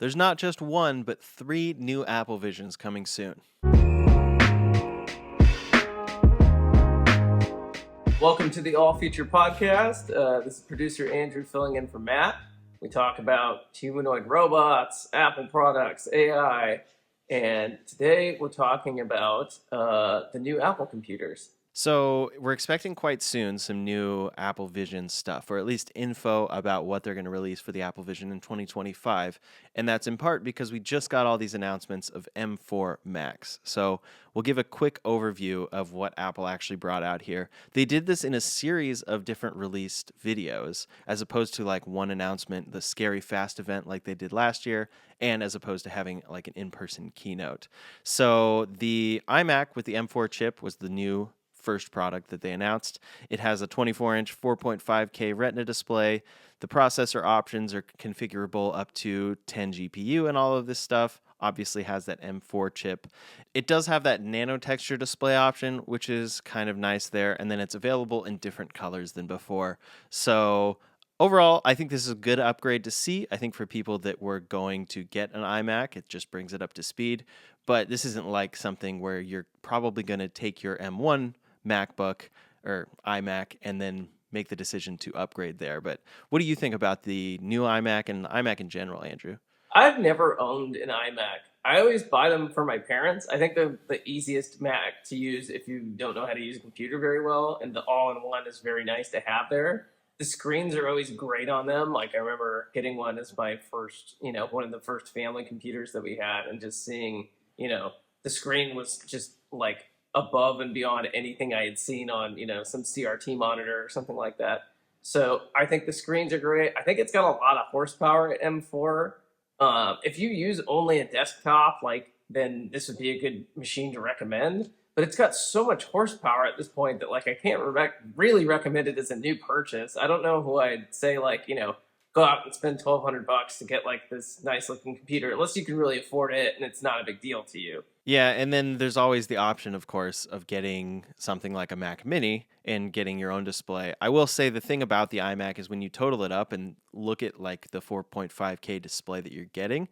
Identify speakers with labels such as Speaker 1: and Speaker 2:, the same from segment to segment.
Speaker 1: There's not just one, but three new Apple Visions coming soon.
Speaker 2: Welcome to the All Feature Podcast. This is producer Andrew filling in for Matt. We talk about humanoid robots, Apple products, AI, and today we're talking about the new Apple computers.
Speaker 1: So, we're expecting quite soon some new Apple Vision stuff, or at least info about what they're going to release for the Apple Vision in 2025. And that's in part because we just got all these announcements of M4 Max. So, we'll give a quick overview of what Apple actually brought out here. They did this in a series of different released videos, as opposed to like one announcement, the Scary Fast event like they did last year, and as opposed to having like an in person keynote. So, the iMac with the M4 chip was the new first product that they announced. It has a 24-inch 4.5K Retina display. The processor options are configurable up to 10 GPU and all of this stuff. Obviously has that M4 chip. It does have that nano texture display option, which is kind of nice there, and then it's available in different colors than before. So overall, I think this is a good upgrade to see. I think for people that were going to get an iMac, it just brings it up to speed. But this isn't like something where you're probably going to take your M1 MacBook or iMac and then make the decision to upgrade there. But what do you think about the new iMac and iMac in general, Andrew?
Speaker 2: I've never owned an iMac. I always buy them for my parents. I think they're the easiest Mac to use if you don't know how to use a computer very well, and the all-in-one is very nice to have there. The screens are always great on them. Like I remember getting one as my first, one of the first family computers that we had, and just seeing, the screen was just like above and beyond anything I had seen on, some CRT monitor or something like that. So I think the screens are great. I think it's got a lot of horsepower at M4. If you use only a desktop, then this would be a good machine to recommend. But it's got so much horsepower at this point that I can't really recommend it as a new purchase. I don't know who I'd say go out and spend $1,200 to get this nice looking computer, unless you can really afford it and it's not a big deal to you.
Speaker 1: Yeah, and then there's always the option, of course, of getting something like a Mac Mini and getting your own display. I will say the thing about the iMac is when you total it up and look at like the 4.5K display that you're getting,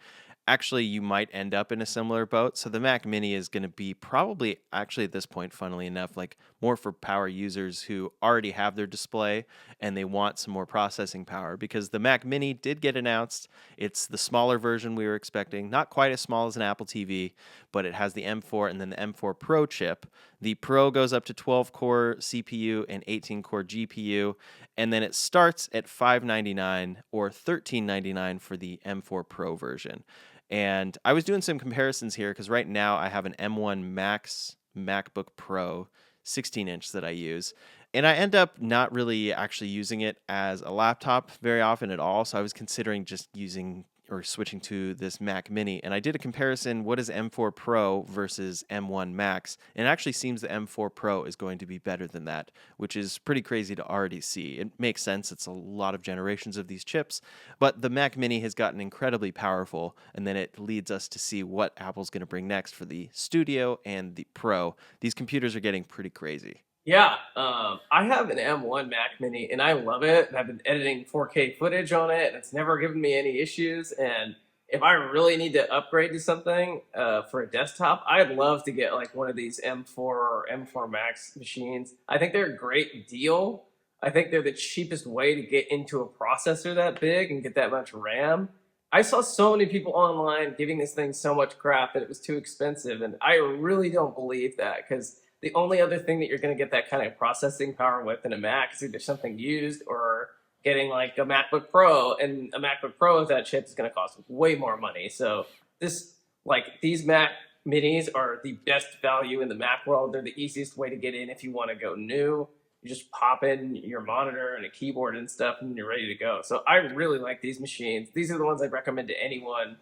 Speaker 1: actually you might end up in a similar boat. So the Mac Mini is going to be probably actually at this point, funnily enough, like more for power users who already have their display and they want some more processing power, because the Mac Mini did get announced. It's the smaller version we were expecting, not quite as small as an Apple TV, but it has the M4 and then the M4 Pro chip. The Pro goes up to 12-core CPU and 18-core GPU, and then it starts at $599 or $1399 for the M4 Pro version. And I was doing some comparisons here because right now I have an M1 Max MacBook Pro 16-inch that I use. And I end up not really actually using it as a laptop very often at all. So I was considering just using or switching to this Mac Mini. And I did a comparison, what is M4 Pro versus M1 Max? And it actually seems the M4 Pro is going to be better than that, which is pretty crazy to already see. It makes sense. It's a lot of generations of these chips, but the Mac Mini has gotten incredibly powerful. And then it leads us to see what Apple's going to bring next for the Studio and the Pro. These computers are getting pretty crazy.
Speaker 2: Yeah, I have an M1 Mac Mini and I love it. And I've been editing 4K footage on it, and it's never given me any issues. And if I really need to upgrade to something for a desktop, I'd love to get one of these M4 or M4 Max machines. I think they're a great deal. I think they're the cheapest way to get into a processor that big and get that much RAM. I saw so many people online giving this thing so much crap that it was too expensive, and I really don't believe that, because the only other thing that you're going to get that kind of processing power with in a Mac is either something used or getting like a MacBook Pro, and a MacBook Pro with that chip is going to cost way more money. So these Mac Minis are the best value in the Mac world. They're the easiest way to get in if you want to go new. You just pop in your monitor and a keyboard and stuff, and you're ready to go. So I really like these machines. These are the ones I'd recommend to anyone,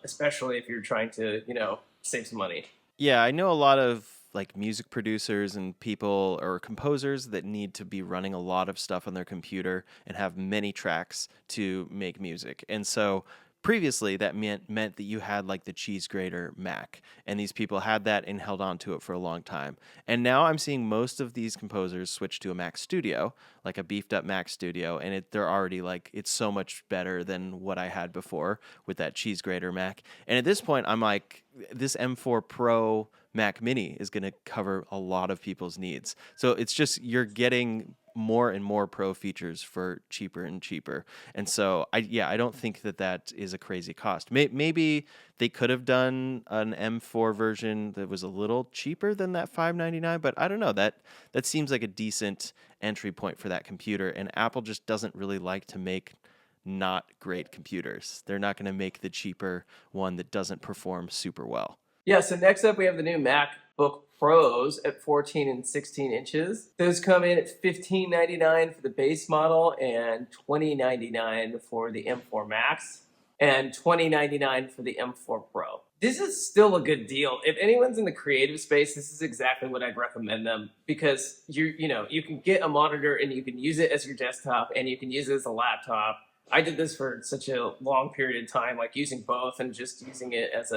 Speaker 2: especially if you're trying to, save some money.
Speaker 1: Yeah, I know a lot of like music producers and people or composers that need to be running a lot of stuff on their computer and have many tracks to make music. And so previously that meant that you had like the cheese grater Mac, and these people had that and held on to it for a long time. And now I'm seeing most of these composers switch to a Mac Studio, like a beefed up Mac Studio, and they're already like it's so much better than what I had before with that cheese grater Mac. And at this point, I'm like, this M4 Pro Mac Mini is going to cover a lot of people's needs. So it's just you're getting more and more pro features for cheaper and cheaper. And so I don't think that is a crazy cost. Maybe they could have done an M4 version that was a little cheaper than that $599, but I don't know. That seems like a decent entry point for that computer, and Apple just doesn't really like to make not great computers. They're not going to make the cheaper one that doesn't perform super well.
Speaker 2: Yeah, so next up we have the new MacBook Pros at 14 and 16 inches. Those come in at $1599 for the base model and $2099 for the M4 Max and $2099 for the M4 Pro. This is still a good deal. If anyone's in the creative space, this is exactly what I'd recommend them, because you can get a monitor and you can use it as your desktop and you can use it as a laptop. I did this for such a long period of time, like using both and just using it as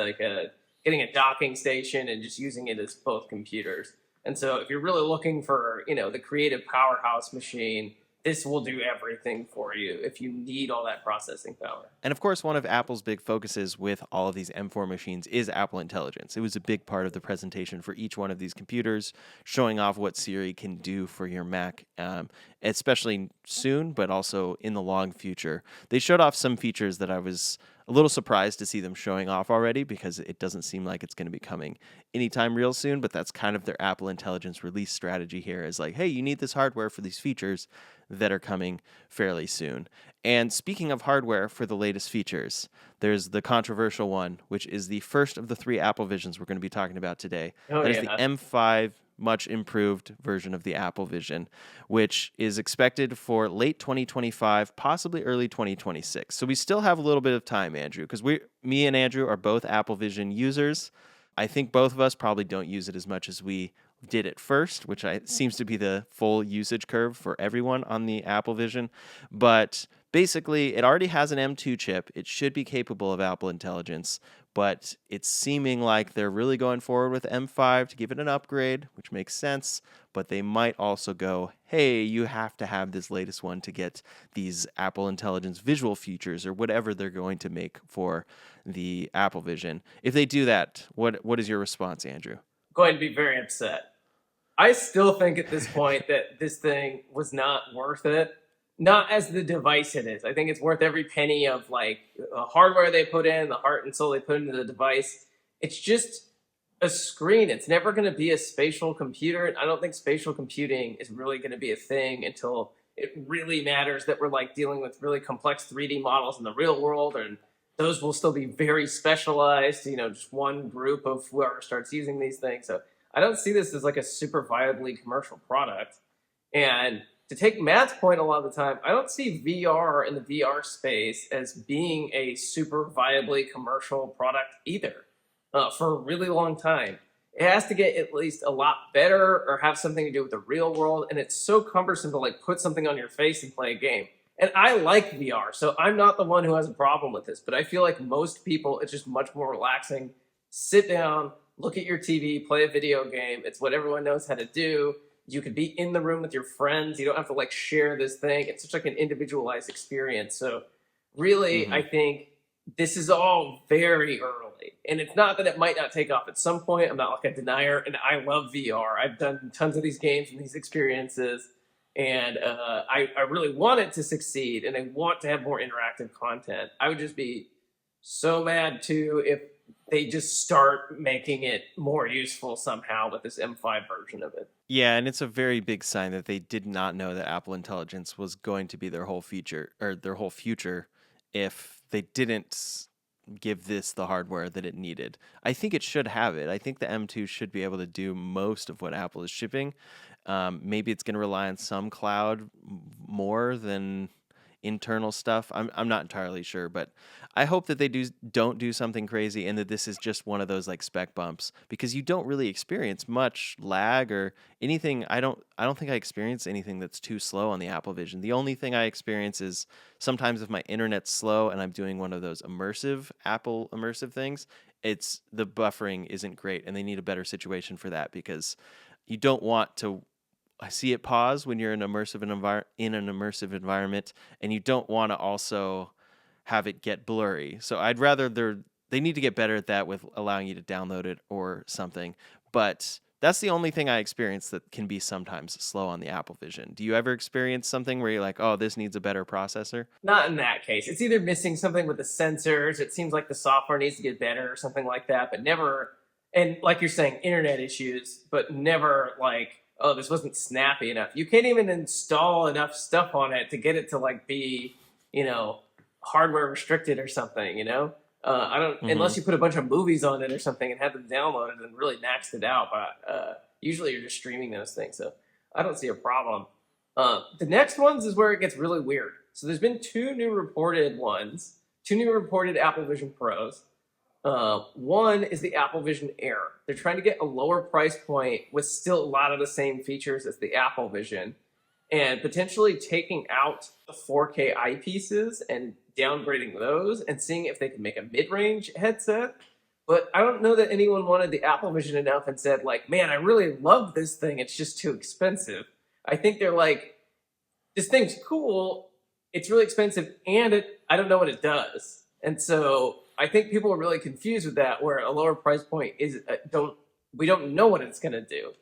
Speaker 2: getting a docking station and just using it as both computers. And so if you're really looking for, the creative powerhouse machine, this will do everything for you if you need all that processing power.
Speaker 1: And of course, one of Apple's big focuses with all of these M4 machines is Apple Intelligence. It was a big part of the presentation for each one of these computers, showing off what Siri can do for your Mac, especially soon, but also in the long future. They showed off some features that I was a little surprised to see them showing off already, because it doesn't seem like it's going to be coming anytime real soon, but that's kind of their Apple Intelligence release strategy here, is like, hey, you need this hardware for these features that are coming fairly soon. And speaking of hardware for the latest features, there's the controversial one, which is the first of the 3 Apple Visions we're going to be talking about today. That is the M5 much improved version of the Apple Vision, which is expected for late 2025, possibly early 2026. So we still have a little bit of time, Andrew, because me and Andrew are both Apple Vision users. I think both of us probably don't use it as much as we did at first, which seems to be the full usage curve for everyone on the Apple Vision. But basically, it already has an M2 chip. It should be capable of Apple Intelligence, but it's seeming like they're really going forward with M5 to give it an upgrade, which makes sense. But they might also go, hey, you have to have this latest one to get these Apple Intelligence visual features or whatever they're going to make for the Apple Vision. If they do that, what is your response, Andrew?
Speaker 2: Going to be very upset. I still think at this point that this thing was not worth it. Not as the device it is. I think it's worth every penny of the hardware they put in, the heart and soul they put into the device. It's just a screen. It's never going to be a spatial computer. I don't think spatial computing is really going to be a thing until it really matters that we're dealing with really complex 3D models in the real world, and those will still be very specialized, just one group of whoever starts using these things. So I don't see this as a super viably commercial product. And to take Matt's point a lot of the time, I don't see VR in the VR space as being a super viably commercial product either for a really long time. It has to get at least a lot better or have something to do with the real world. And it's so cumbersome to put something on your face and play a game. And I like VR, so I'm not the one who has a problem with this, but I feel like most people, it's just much more relaxing. Sit down, look at your TV, play a video game. It's what everyone knows how to do. You could be in the room with your friends. You don't have to share this thing. It's such an individualized experience. So really, I think this is all very early. And it's not that it might not take off at some point. I'm not a denier, and I love VR. I've done tons of these games and these experiences. And I really want it to succeed, and I want to have more interactive content. I would just be so mad, too, if they just start making it more useful somehow with this M5 version of it.
Speaker 1: Yeah, and it's a very big sign that they did not know that Apple Intelligence was going to be their whole feature or their whole future if they didn't give this the hardware that it needed. I think it should have it. I think the M2 should be able to do most of what Apple is shipping. Maybe it's going to rely on some cloud more than internal stuff. I'm not entirely sure, but I hope that they don't do something crazy and that this is just one of those like spec bumps because you don't really experience much lag or anything. I don't think I experience anything that's too slow on the Apple Vision. The only thing I experience is sometimes if my internet's slow and I'm doing one of those immersive Apple immersive things, it's the buffering isn't great and they need a better situation for that because you don't want to I see it pause when you're in in an immersive environment, and you don't want to also have it get blurry. So I'd rather they need to get better at that with allowing you to download it or something. But that's the only thing I experience that can be sometimes slow on the Apple Vision. Do you ever experience something where you're like, oh, this needs a better processor?
Speaker 2: Not in that case. It's either missing something with the sensors. It seems like the software needs to get better or something like that, but never. And like you're saying, internet issues, but never like, oh, this wasn't snappy enough. You can't even install enough stuff on it to get it to like be, you know, hardware restricted or something. You know, I don't
Speaker 1: Hmm.
Speaker 2: unless you put a bunch of movies on it or something and have them downloaded and really maxed it out. But usually you're just streaming those things, so I don't see a problem. The next ones is where it gets really weird. So there's been two new reported Apple Vision Pros. One is the Apple Vision Air. They're trying to get a lower price point with still a lot of the same features as the Apple Vision, and potentially taking out the 4K eyepieces and downgrading those and seeing if they can make a mid-range headset. But I don't know that anyone wanted the Apple Vision enough and said, like, man, I really love this thing. It's just too expensive. I think they're like, this thing's cool. It's really expensive, and I don't know what it does. And so I think people are really confused with that. Where a lower price point is don't we don't know what it's going to do.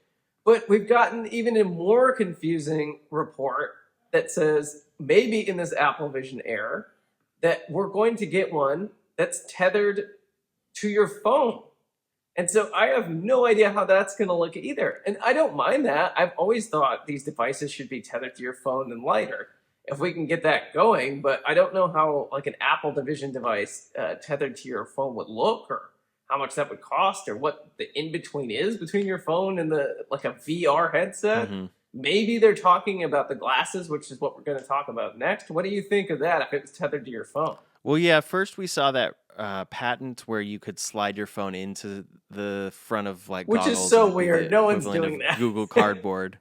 Speaker 2: But we've gotten even a more confusing report that says maybe in this Apple Vision Air that we're going to get one that's tethered to your phone. And so I have no idea how that's going to look either. And I don't mind that. I've always thought these devices should be tethered to your phone and lighter if we can get that going. But I don't know how like an Apple Division device tethered to your phone would look, or how much that would cost, or what the in between is between your phone and the like a VR headset.
Speaker 1: Hmm.
Speaker 2: Maybe they're talking about the glasses, which is what we're going to talk about next. What do you think of that if it was tethered to your phone?
Speaker 1: Well, yeah, first we saw that patent where you could slide your phone into the front of like
Speaker 2: Which is
Speaker 1: goggles and
Speaker 2: so
Speaker 1: it'd be the
Speaker 2: weird. No one's
Speaker 1: equivalent
Speaker 2: doing
Speaker 1: of
Speaker 2: that.
Speaker 1: Google Cardboard.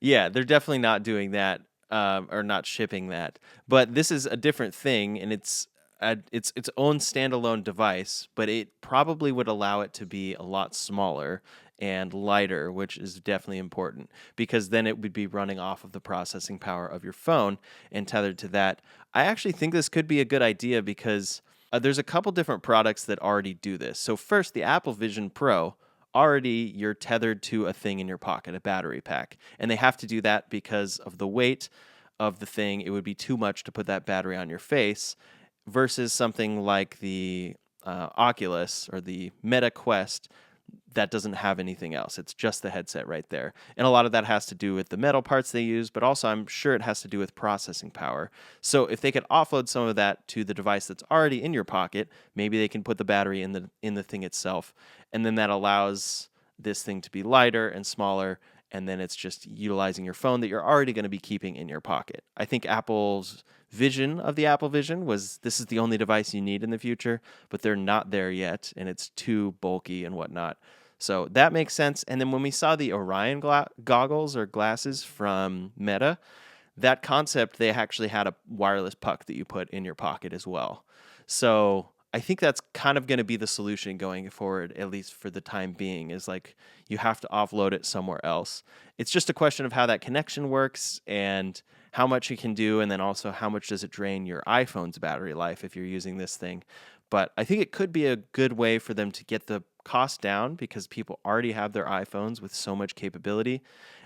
Speaker 1: Yeah, they're definitely not doing that or not shipping that. But this is a different thing, and it's its own standalone device. But it probably would allow it to be a lot smaller and lighter, which is definitely important because then it would be running off of the processing power of your phone and tethered to that. I actually think this could be a good idea because there's a couple different products that already do this. So first, the Apple Vision Pro already you're tethered to a thing in your pocket, a battery pack. And they have to do that because of the weight of the thing. It would be too much to put that battery on your face versus something like the Oculus or the Meta Quest that doesn't have anything else. It's just the headset right there. And a lot of that has to do with the metal parts they use, but also I'm sure it has to do with processing power. So if they could offload some of that to the device that's already in your pocket, maybe they can put the battery in the thing itself, and then that allows this thing to be lighter and smaller, and then it's just utilizing your phone that you're already going to be keeping in your pocket. I think Apple's vision of the Apple Vision was this is the only device you need in the future, but they're not there yet, and it's too bulky and whatnot. So that makes sense. And then when we saw the Orion goggles or glasses from Meta, that concept, they actually had a wireless puck that you put in your pocket as well. So I think that's kind of going to be the solution going forward, at least for the time being, is like you have to offload it somewhere else. It's just a question of how that connection works and how much it can do, and then also how much does it drain your iPhone's battery life if you're using this thing. But I think it could be a good way for them to get the cost down because people already have their iPhones with so much capability,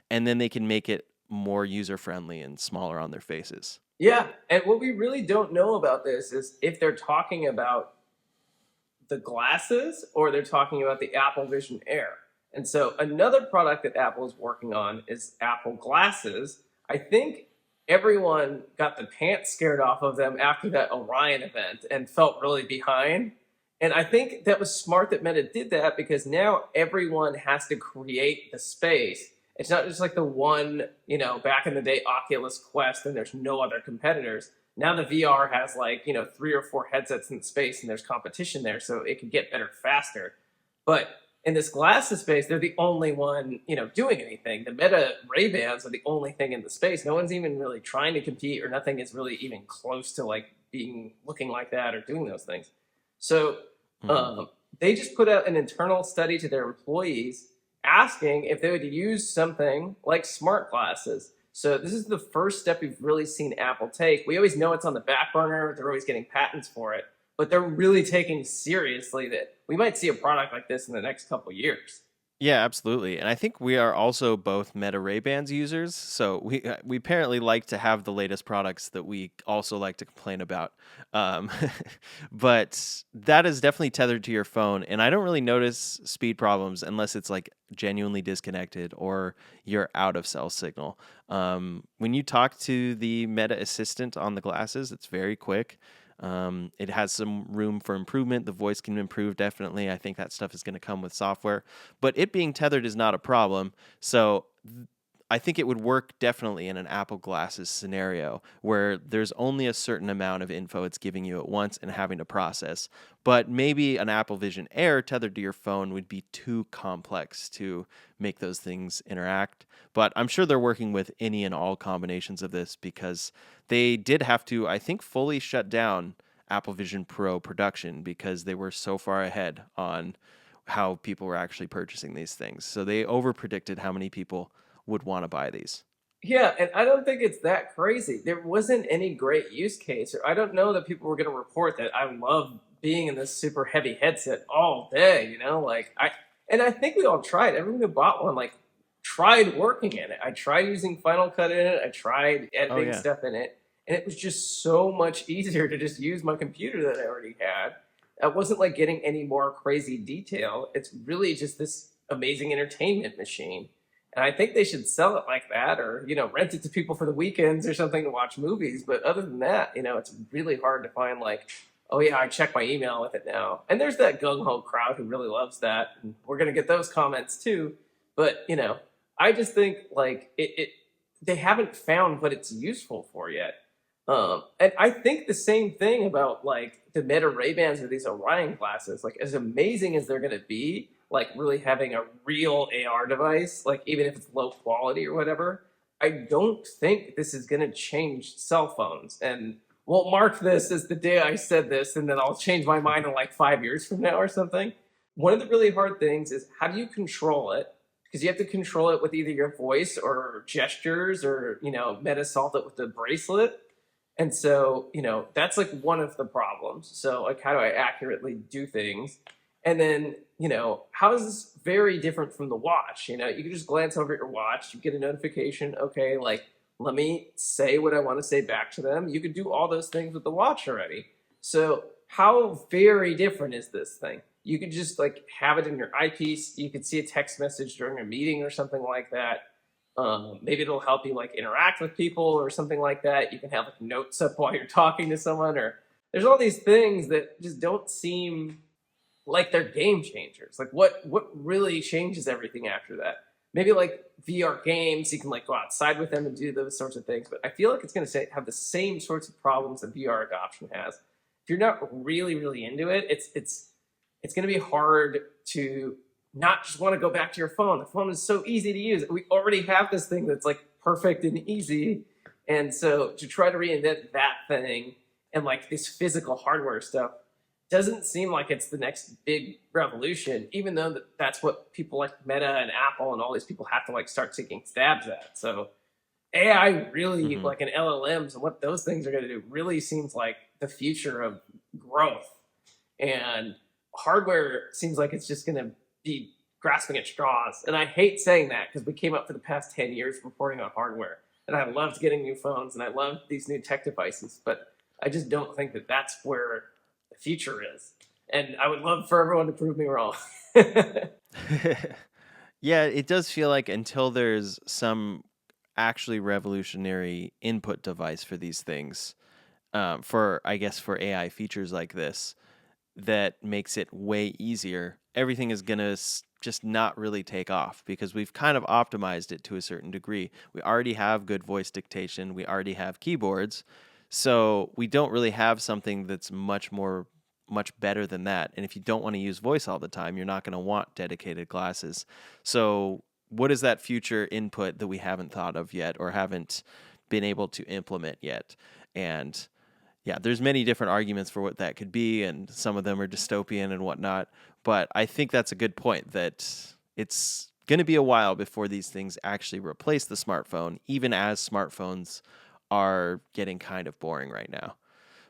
Speaker 1: and then they can make it more user friendly and smaller on their faces.
Speaker 2: Yeah, and what we really don't know about this is if they're talking about the glasses or they're talking about the Apple Vision Air. And so another product that Apple is working on is Apple Glasses. I think everyone got the pants scared off of them after that Orion event and felt really behind. And I think that was smart that Meta did that because now everyone has to create the space. It's not just like the one, back in the day Oculus Quest and there's no other competitors. Now the VR has like, 3 or 4 headsets in space and there's competition there, so it can get better faster. But in this glasses space, they're the only one, doing anything. The Meta Ray Bans are the only thing in the space. No one's even really trying to compete, or nothing is really even close to like being looking like that or doing those things. So
Speaker 1: Mhm.
Speaker 2: um, they just put out an internal study to their employees asking if they would use something like smart glasses. So this is the first step we've really seen Apple take. We always know it's on the back burner. They're always getting patents for it, but they're really taking seriously that we might see a product like this in the next couple years.
Speaker 1: Yeah, absolutely. And I think we are also both Meta Ray-Bans users, so we apparently like to have the latest products that we also like to complain about. Um, but that is definitely tethered to your phone, and I don't really notice speed problems unless it's like genuinely disconnected or you're out of cell signal. When you talk to the Meta Assistant on the glasses, it's very quick. It has some room for improvement. The voice can improve definitely. I think that stuff is going to come with software, but it being tethered is not a problem. So I think it would work definitely in an Apple Glasses scenario where there's only a certain amount of info it's giving you at once and having to process. But maybe an Apple Vision Air tethered to your phone would be too complex to make those things interact. But I'm sure they're working with any and all combinations of this because they did have to, I think, fully shut down Apple Vision Pro production because they were so far ahead on how people were actually purchasing these things. So they over predicted how many people would want to buy these.
Speaker 2: Yeah, and I don't think it's that crazy. There wasn't any great use case, or I don't know that people were going to report that I love being in this super heavy headset all day. And I think we all tried. Everyone who bought one like tried working in it. I tried using Final Cut in it. I tried
Speaker 1: Oh
Speaker 2: editing
Speaker 1: yeah.
Speaker 2: stuff in it, and it was just so much easier to just use my computer that I already had. I wasn't like getting any more crazy detail. It's really just this amazing entertainment machine. And I think they should sell it like that, or rent it to people for the weekends or something to watch movies. But other than that, it's really hard to find like, oh yeah, I check my email with it now. And there's that gung ho crowd who really loves that, and we're gonna get those comments too. But I just think like it they haven't found what it's useful for yet. And I think the same thing about like the Meta Ray Bans or these Orion glasses. Like as amazing as they're gonna be, like really having a real AR device, like even if it's low quality or whatever, I don't think this is gonna change cell phones. And we'll mark this as the day I said this, and then I'll change my mind in like 5 years from now or something. One of the really hard things is how do you control it? Because you have to control it with either your voice or gestures, or Meta solved it with the bracelet. And so, that's like one of the problems. So, like, how do I accurately do things? And then, how is this very different from the watch? You can just glance over at your watch, you get a notification, okay, like, let me say what I want to say back to them. You could do all those things with the watch already. So, how very different is this thing? You could just like have it in your eyepiece. You could see a text message during a meeting or something like that. Maybe it'll help you like interact with people or something like that. You can have like notes up while you're talking to someone, or there's all these things that just don't seem like they're game changers. Like what really changes everything after that? Maybe like VR games, you can like go outside with them and do those sorts of things. But I feel like it's going to have the same sorts of problems that VR adoption has. If you're not really really into it, it's going to be hard to not just want to go back to your phone. The phone is so easy to use. We already have this thing that's like perfect and easy. And so to try to reinvent that thing and like this physical hardware stuff doesn't seem like it's the next big revolution, even though that's what people like Meta and Apple and all these people have to like start taking stabs at. So AI really
Speaker 1: Hmm.
Speaker 2: like an LLMs and what those things are going to do really seems like the future of growth. And hardware seems like it's just going to be grasping at straws. And I hate saying that because we came up for the past 10 years reporting on hardware. And I loved getting new phones and I loved these new tech devices. But I just don't think that that's where the future is. And I would love for everyone to prove me wrong.
Speaker 1: Yeah, it does feel like until there's some actually revolutionary input device for these things, for I guess for AI features like this, that makes it way easier, everything is going to just not really take off because we've kind of optimized it to a certain degree. We already have good voice dictation, we already have keyboards. So we don't really have something that's much better than that. And if you don't want to use voice all the time, you're not going to want dedicated glasses. So what is that future input that we haven't thought of yet or haven't been able to implement yet? And yeah, there's many different arguments for what that could be, and some of them are dystopian and whatnot. But I think that's a good point that it's going to be a while before these things actually replace the smartphone, even as smartphones are getting kind of boring right now.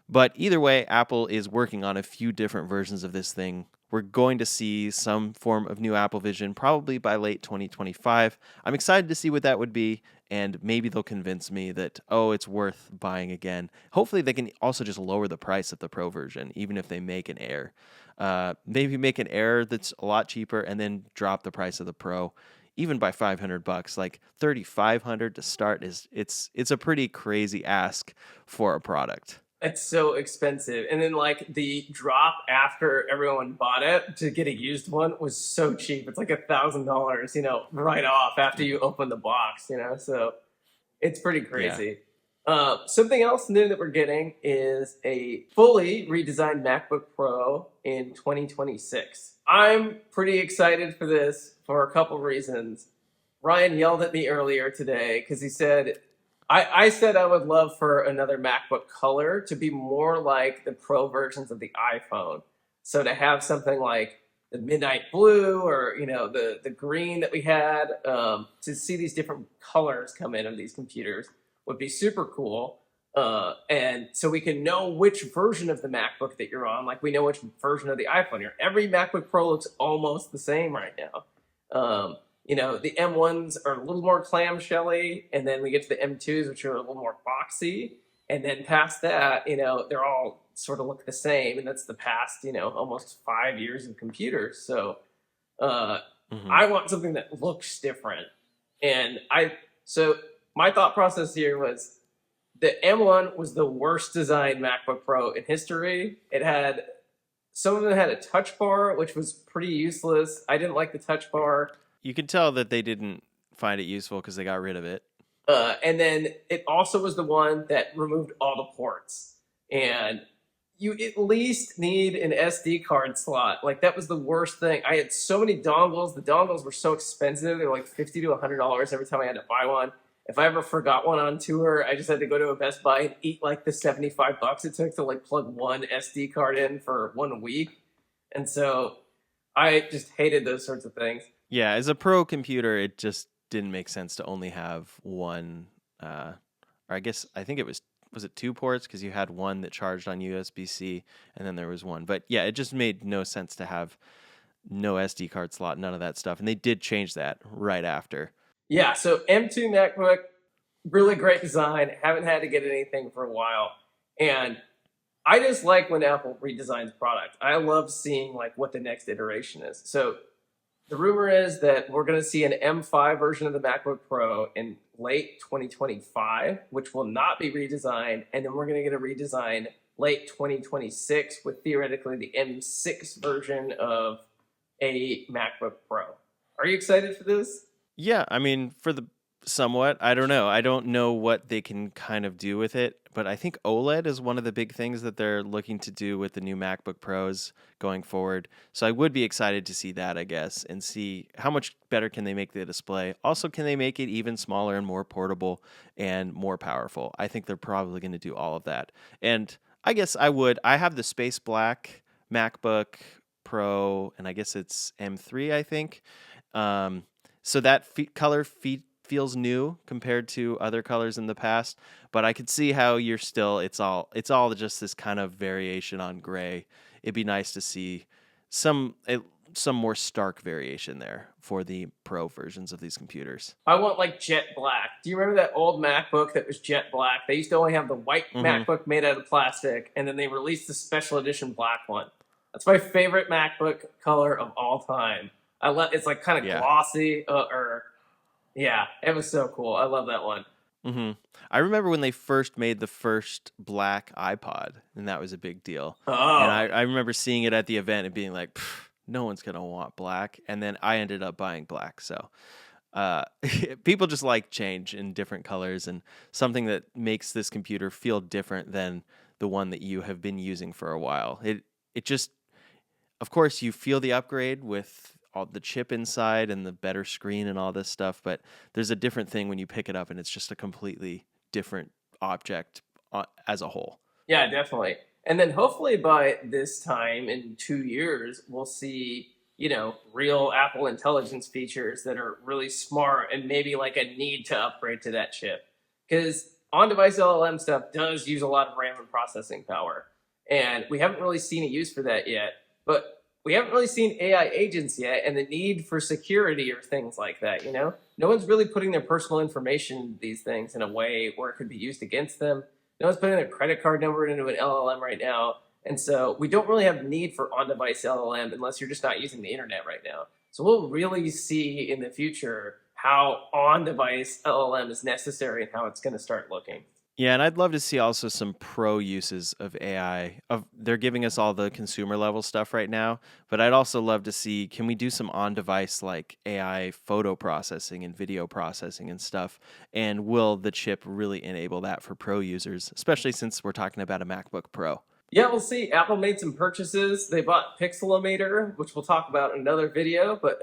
Speaker 1: But either way, Apple is working on a few different versions of this thing. We're going to see some form of new Apple Vision probably by late 2025. I'm excited to see what that would be, and maybe they'll convince me that, oh, it's worth buying again. Hopefully, they can also just lower the price of the Pro version, even if they make an Air. Maybe make an Air that's a lot cheaper and then drop the price of the Pro even by $500. Like 3,500 to start it's a pretty crazy ask for a product.
Speaker 2: It's so expensive. And then like the drop after everyone bought it to get a used one was so cheap. It's like $1,000, right off after you open the box. So it's pretty
Speaker 1: Yeah.
Speaker 2: crazy. Something else new that we're getting is a fully redesigned MacBook Pro in 2026. I'm pretty excited for this for a couple reasons. Ryan yelled at me earlier today because he said, I said I would love for another MacBook Color to be more like the Pro versions of the iPhone. So to have something like the midnight blue or the green that we had, to see these different colors come in of these computers would be super cool. And so we can know which version of the MacBook that you're on, like we know which version of the iPhone you're. Every MacBook Pro looks almost the same right now. The M1s are a little more clamshelly, and then we get to the M2s, which are a little more boxy. And then past that, they're all sort of look the same, and that's the past, almost 5 years of computers. So
Speaker 1: Hmm.
Speaker 2: I want something that looks different. So my thought process here was the M1 was the worst designed MacBook Pro in history. Some of them had a touch bar, which was pretty useless. I didn't like the touch bar.
Speaker 1: You can tell that they didn't find it useful because they got rid of it.
Speaker 2: And then it also was the one that removed all the ports. And you at least need an SD card slot. Like that was the worst thing. I had so many dongles. The dongles were so expensive. They were like $50 to $100 every time I had to buy one. If I ever forgot one on tour, I just had to go to a Best Buy and eat like the $75 it took to like plug one SD card in for 1 week. And so I just hated those sorts of things.
Speaker 1: Yeah, as a pro computer, it just didn't make sense to only have one. Or I think it was it two ports because you had one that charged on USB-C and then there was one. But yeah, it just made no sense to have no SD card slot, none of that stuff. And they did change that right after.
Speaker 2: Yeah, so M2 MacBook, really great design. Haven't had to get anything for a while. And I just like when Apple redesigns product. I love seeing like what the next iteration is. So the rumor is that we're going to see an M5 version of the MacBook Pro in late 2025, which will not be redesigned. And then we're going to get a redesign late 2026 with theoretically the M6 version of a MacBook Pro. Are you excited for this?
Speaker 1: Yeah, I mean, for the somewhat, I don't know. I don't know what they can kind of do with it, but I think OLED is one of the big things that they're looking to do with the new MacBook Pros going forward. So I would be excited to see that, I guess, and see how much better can they make the display. Also, can they make it even smaller and more portable and more powerful? I think they're probably going to do all of that. And I guess I have the Space Black MacBook Pro, and I guess it's M3, I think. Um, so that color feels new compared to other colors in the past, but I could see how you're still it's all just this kind of variation on gray. It'd be nice to see some some more stark variation there for the pro versions of these computers.
Speaker 2: I want like jet black. Do you remember that old MacBook that was jet black? They used to only have the white
Speaker 1: Hmm.
Speaker 2: MacBook made out of plastic, and then they released the special edition black one. That's my favorite MacBook color of all time. It's like kind of
Speaker 1: Yeah.
Speaker 2: glossy, or yeah, it was so cool. I love that one.
Speaker 1: Hmm. I remember when they first made the first black iPod, and that was a big deal. And
Speaker 2: Oh,
Speaker 1: I remember seeing it at the event and being like, no one's gonna want black. And then I ended up buying black. So uh, people just like change in different colors and something that makes this computer feel different than the one that you have been using for a while. It just, of course, you feel the upgrade with all the chip inside and the better screen and all this stuff, but there's a different thing when you pick it up and it's just a completely different object as a whole.
Speaker 2: Yeah, definitely. And then hopefully by this time in 2 years, we'll see, real Apple Intelligence features that are really smart and maybe like a need to upgrade to that chip. Because on device LLM stuff does use a lot of RAM and processing power. And we haven't really seen a use for that yet. But we haven't really seen AI agents yet and the need for security or things like that. No one's really putting their personal information into these things in a way where it could be used against them. No one's putting their credit card number into an LLM right now. And so we don't really have need for on-device LLM unless you're just not using the internet right now. So we'll really see in the future how on-device LLM is necessary and how it's going to start looking.
Speaker 1: Yeah, and I'd love to see also some pro uses of AI. They're giving us all the consumer level stuff right now, but I'd also love to see, can we do some on device like AI photo processing and video processing and stuff? And will the chip really enable that for pro users, especially since we're talking about a MacBook Pro?
Speaker 2: Yeah, we'll see. Apple made some purchases. They bought Pixelometer, which we'll talk about in another video. But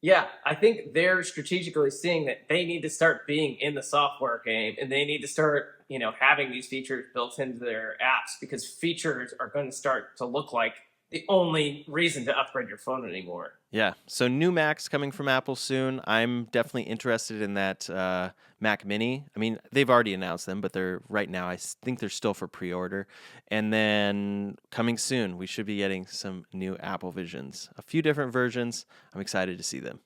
Speaker 2: yeah, I think they're strategically seeing that they need to start being in the software game and they need to start, having these features built into their apps because features are going to start to look like the only reason to upgrade your phone anymore.
Speaker 1: Yeah, so new Macs coming from Apple soon. I'm definitely interested in that Mac Mini. I mean, they've already announced them, but they're right now. Think they're still for pre-order. And then coming soon, we should be getting some new Apple Visions, a few different versions. I'm excited to see them.